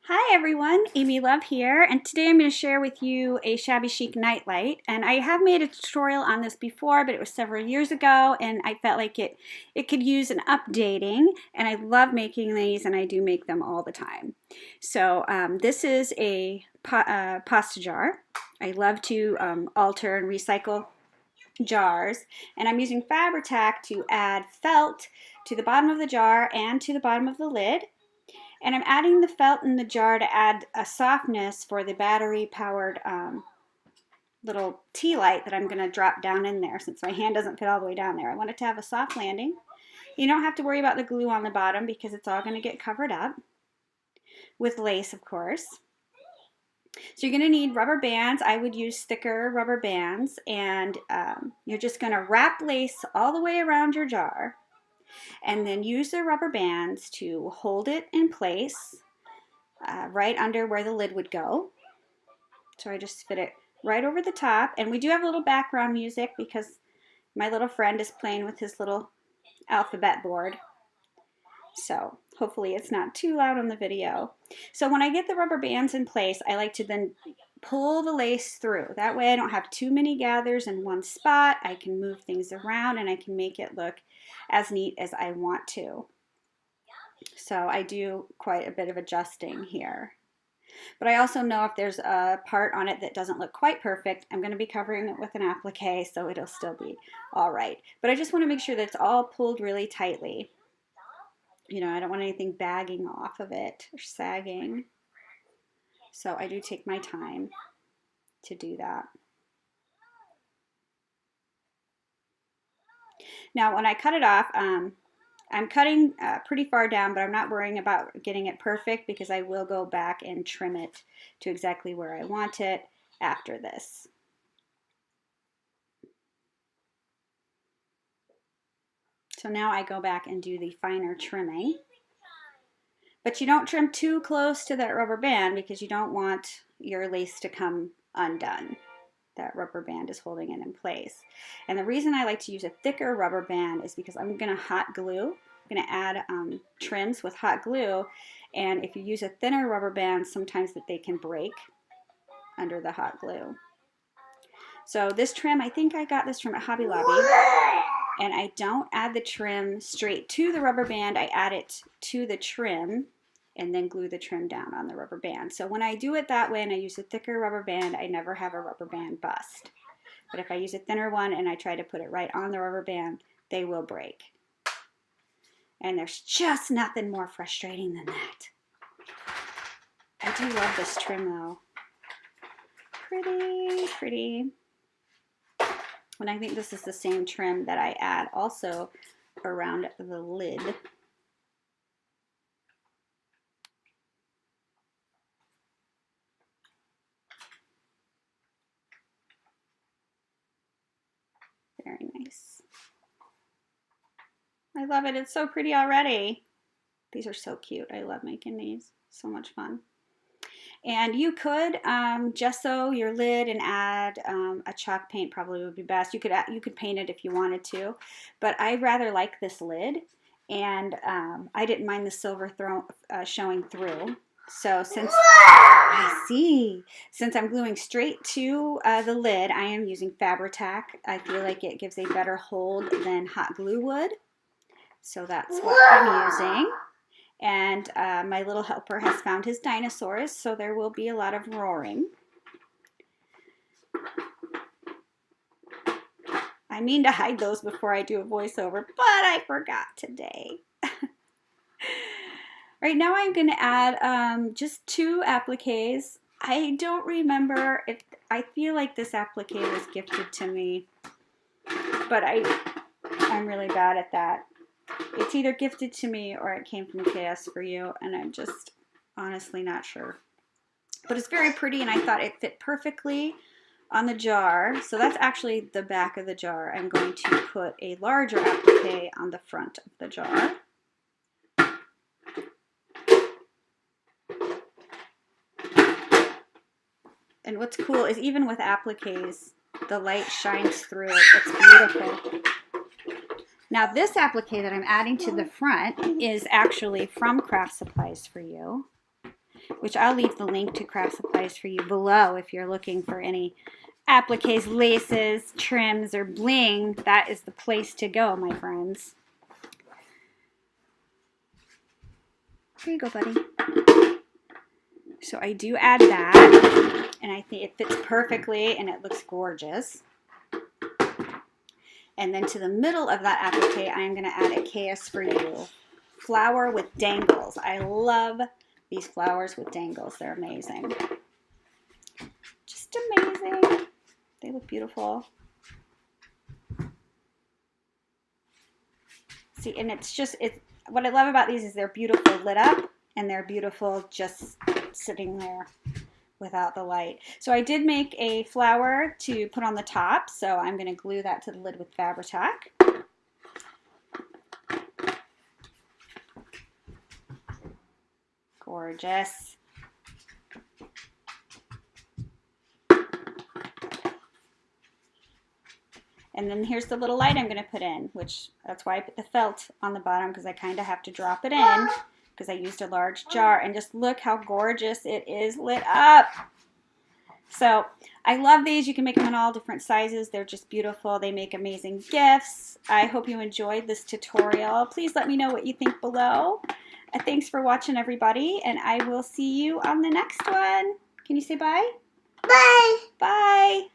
Hi everyone, Amy Love here, and today I'm going to share with you a Shabby Chic nightlight. And I have made a tutorial on this before, but it was several years ago, and I felt like it could use an updating, and I love making these, and I do make them all the time. So this is a pasta jar. I love to alter and recycle jars, and I'm using Fabri-Tac to add felt to the bottom of the jar and to the bottom of the lid. And I'm adding the felt in the jar to add a softness for the battery-powered little tea light that I'm going to drop down in there since my hand doesn't fit all the way down there. I want it to have a soft landing. You don't have to worry about the glue on the bottom because it's all going to get covered up with lace, of course. So you're going to need rubber bands. I would use thicker rubber bands, and you're just going to wrap lace all the way around your jar. And then use the rubber bands to hold it in place right under where the lid would go. So I just fit it right over the top. And we do have a little background music because my little friend is playing with his little alphabet board. So hopefully it's not too loud on the video. So when I get the rubber bands in place, I like to then pull the lace through. That way I don't have too many gathers in one spot. I can move things around and I can make it look as neat as I want to. So I do quite a bit of adjusting here. But I also know if there's a part on it that doesn't look quite perfect, I'm going to be covering it with an applique so it'll still be all right. But I just want to make sure that it's all pulled really tightly. You know, I don't want anything bagging off of it or sagging. So I do take my time to do that. Now when I cut it off, I'm cutting pretty far down, but I'm not worrying about getting it perfect because I will go back and trim it to exactly where I want it after this. So now I go back and do the finer trimming. But you don't trim too close to that rubber band because you don't want your lace to come undone. That rubber band is holding it in place. And the reason I like to use a thicker rubber band is because I'm going to hot glue. I'm going to add trims with hot glue. And if you use a thinner rubber band, sometimes that they can break under the hot glue. So this trim, I think I got this from Hobby Lobby. And I don't add the trim straight to the rubber band. I add it to the trim and then glue the trim down on the rubber band. So when I do it that way and I use a thicker rubber band, I never have a rubber band bust. But if I use a thinner one and I try to put it right on the rubber band, they will break. And there's just nothing more frustrating than that. I do love this trim though. Pretty, pretty. And I think this is the same trim that I add also around the lid. Very nice. I love it. It's so pretty already. These are so cute. I love making these. So much fun. And you could gesso your lid and add a chalk paint probably would be best. You could paint it if you wanted to, but I rather like this lid, and I didn't mind the silver showing through. So since I'm gluing straight to the lid, I am using Fabri-Tac. I feel like it gives a better hold than hot glue would. So that's what I'm using. And my little helper has found his dinosaurs, so there will be a lot of roaring. I mean to hide those before I do a voiceover, but I forgot today. Right now I'm going to add just 2 appliques. I don't remember if, I feel like this applique was gifted to me, but I'm really bad at that. It's either gifted to me or it came from KS4U, and I'm just honestly not sure. But it's very pretty, and I thought it fit perfectly on the jar. So that's actually the back of the jar. I'm going to put a larger applique on the front of the jar. And what's cool is even with appliques, the light shines through it. It's beautiful. Now this applique that I'm adding to the front is actually from Craft Supplies for You. which I'll leave the link to craft supplies for you below if you're looking for any appliques, laces, trims, or bling. That is the place to go, my friends. Here you go, buddy. So I do add that, and I think it fits perfectly, and it looks gorgeous. And then to the middle of that applique, I am going to add a KS4U flower with dangles. I love these flowers with dangles. They're amazing. Just amazing. They look beautiful. See, and it's what I love about these is they're beautiful lit up, and they're beautiful just sitting there without the light. So I did make a flower to put on the top, so I'm going to glue that to the lid with Fabri-Tac. Gorgeous. And then here's the little light I'm going to put in, which that's why I put the felt on the bottom, because I kind of have to drop it in because I used a large jar. And just look how gorgeous it is lit up. So I love these. You can make them in all different sizes. They're just beautiful. They make amazing gifts. I hope you enjoyed this tutorial. Please let me know what you think below. Thanks for watching, everybody, and I will see you on the next one. Can you say bye? Bye. Bye.